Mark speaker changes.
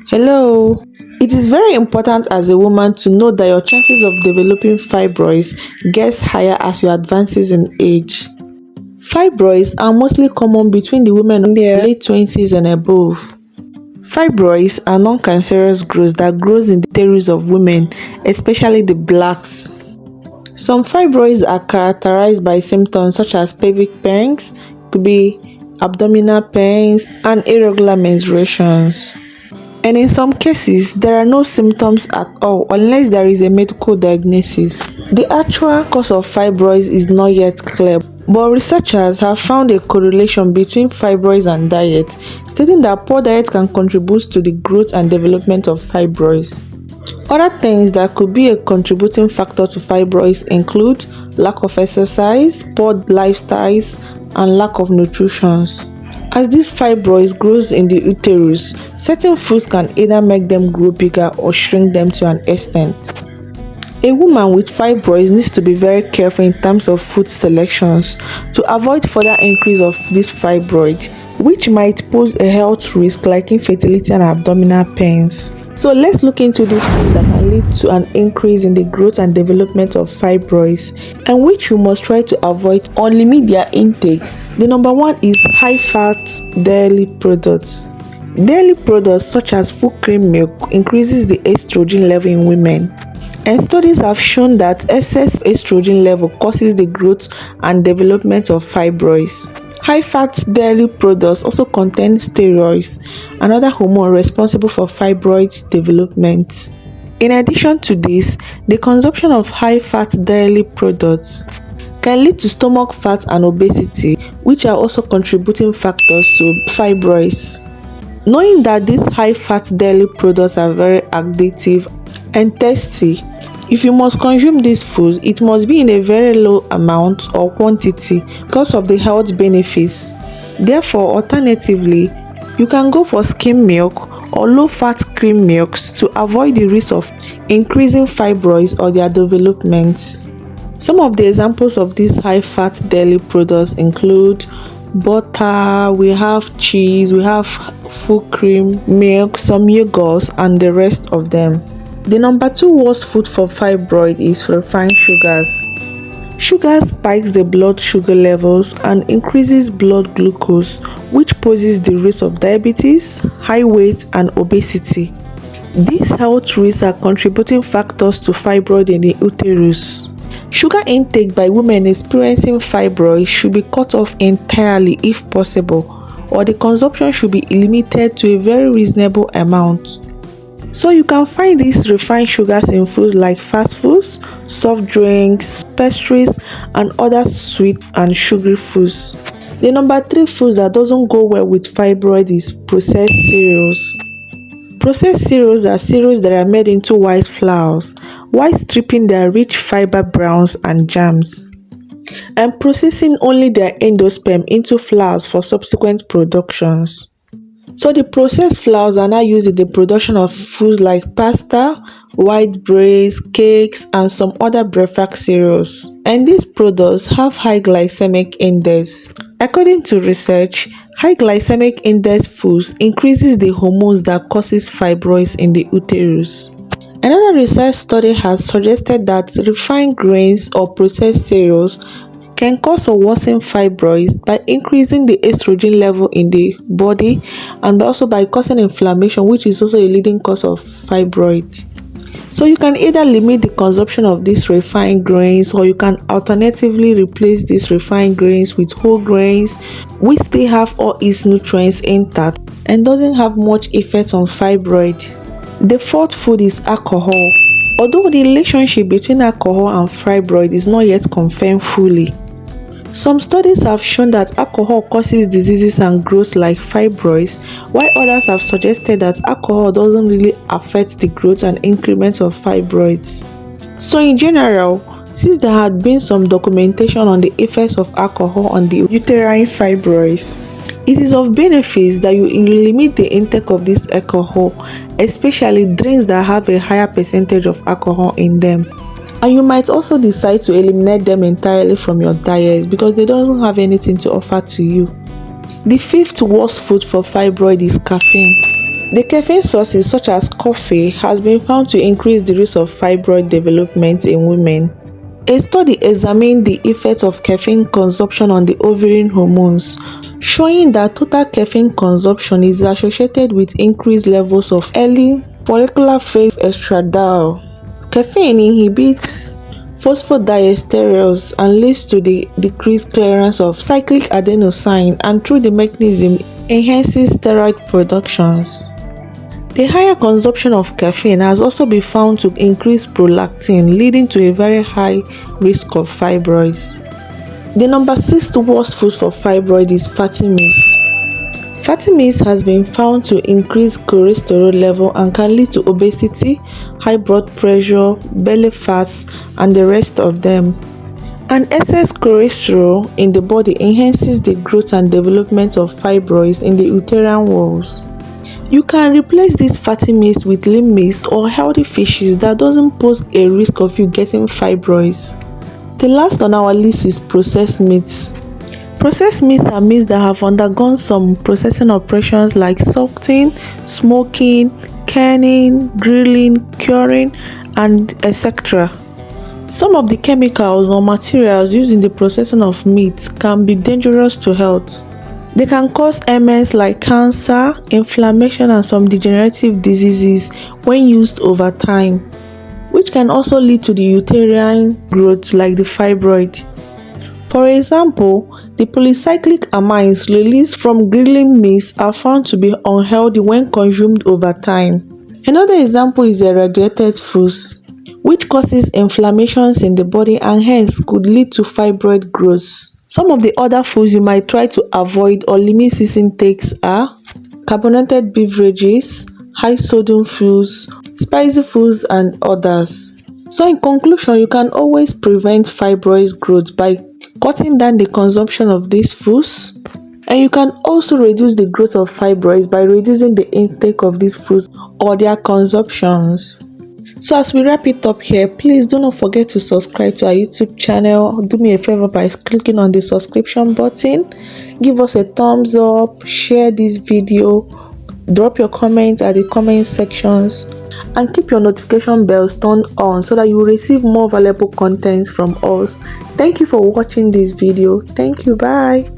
Speaker 1: Hello. It is very important as a woman to know that your chances of developing fibroids gets higher as you advances in age. Fibroids are mostly common between the women in their late 20s and above. Fibroids are non-cancerous growths that grows in the uterus of women, especially the blacks. Some fibroids are characterized by symptoms such as pelvic pains, could be abdominal pains, and irregular menstruations. And in some cases, there are no symptoms at all unless there is a medical diagnosis. The actual cause of fibroids is not yet clear, but researchers have found a correlation between fibroids and diet, stating that poor diet can contribute to the growth and development of fibroids. Other things that could be a contributing factor to fibroids include lack of exercise, poor lifestyles, and lack of nutrition. As these fibroids grows in the uterus, certain foods can either make them grow bigger or shrink them to an extent. A woman with fibroids needs to be very careful in terms of food selections to avoid further increase of this fibroid, which might pose a health risk like infertility and abdominal pains. So let's look into these foods that can lead to an increase in the growth and development of fibroids and which you must try to avoid or limit their intakes. The number one is high-fat dairy products. Dairy products such as full cream milk increases the estrogen level in women. And studies have shown that excess estrogen level causes the growth and development of fibroids. High-fat dairy products also contain steroids, another hormone responsible for fibroid development. In addition to this, the consumption of high-fat dairy products can lead to stomach fat and obesity, which are also contributing factors to fibroids. Knowing that these high-fat dairy products are very addictive and tasty, if you must consume these foods, it must be in a very low amount or quantity because of the health benefits. Therefore, alternatively, you can go for skim milk or low-fat cream milks to avoid the risk of increasing fibroids or their development. Some of the examples of these high-fat dairy products include butter, we have cheese, we have full cream milk, some yogurts, and the rest of them. The number two worst food for fibroid is refined sugars. Sugar spikes the blood sugar levels and increases blood glucose, which poses the risk of diabetes, high weight, and obesity. These health risks are contributing factors to fibroid in the uterus. Sugar intake by women experiencing fibroid should be cut off entirely if possible, or the consumption should be limited to a very reasonable amount. So you can find these refined sugars in foods like fast foods, soft drinks, pastries, and other sweet and sugary foods. The number three foods that doesn't go well with fibroid is processed cereals. Processed cereals are cereals that are made into white flours while stripping their rich fiber browns and jams and processing only their endosperm into flours for subsequent productions. So the processed flours are now used in the production of foods like pasta, white breads, cakes, and some other breakfast cereals. And these products have high glycemic index. According to research, high glycemic index foods increases the hormones that causes fibroids in the uterus. Another research study has suggested that refined grains or processed cereals can cause or worsen fibroids by increasing the estrogen level in the body and also by causing inflammation, which is also a leading cause of fibroid. So you can either limit the consumption of these refined grains or you can alternatively replace these refined grains with whole grains which still have all its nutrients intact and doesn't have much effect on fibroid. The fourth food is alcohol. Although the relationship between alcohol and fibroid is not yet confirmed fully, some studies have shown that alcohol causes diseases and growth like fibroids, while others have suggested that alcohol doesn't really affect the growth and increments of fibroids. So in general, since there had been some documentation on the effects of alcohol on the uterine fibroids, it is of benefit that you limit the intake of this alcohol, especially drinks that have a higher percentage of alcohol in them. And you might also decide to eliminate them entirely from your diet because they don't have anything to offer to you. The fifth worst food for fibroid is caffeine. The caffeine sources such as coffee has been found to increase the risk of fibroid development in women. A study examined the effect of caffeine consumption on the ovarian hormones, showing that total caffeine consumption is associated with increased levels of early follicular phase estradiol. Caffeine inhibits phosphodiesterase and leads to the decreased clearance of cyclic adenosine, and through the mechanism enhances steroid productions. The higher consumption of caffeine has also been found to increase prolactin, leading to a very high risk of fibroids. The number 6 worst food for fibroid is fatty meats. Fatty meats has been found to increase cholesterol level and can lead to obesity, high blood pressure, belly fats, and the rest of them. And excess cholesterol in the body enhances the growth and development of fibroids in the uterine walls. You can replace these fatty meats with lean meats or healthy fishes that doesn't pose a risk of you getting fibroids. The last on our list is processed meats. Processed meats are meats that have undergone some processing operations like salting, smoking, canning, grilling, curing, and etc. Some of the chemicals or materials used in the processing of meat can be dangerous to health. They can cause ailments like cancer, inflammation, and some degenerative diseases when used over time, which can also lead to the uterine growth like the fibroid. For example, the polycyclic amines released from grilling meats are found to be unhealthy when consumed over time. Another example is irradiated foods, which causes inflammations in the body and hence could lead to fibroid growth. Some of the other foods you might try to avoid or limit its intakes are carbonated beverages, high sodium foods, spicy foods, and others. So in conclusion, you can always prevent fibroid growth by cutting down the consumption of these foods, and you can also reduce the growth of fibroids by reducing the intake of these foods or their consumptions. So as we wrap it up here, please do not forget to subscribe to our YouTube channel. Do me a favor by clicking on the subscription button. Give us a thumbs up, share this video, drop your comments at the comment sections, and keep your notification bells turned on so that you will receive more valuable content from us. Thank you for watching this video. Thank you. Bye.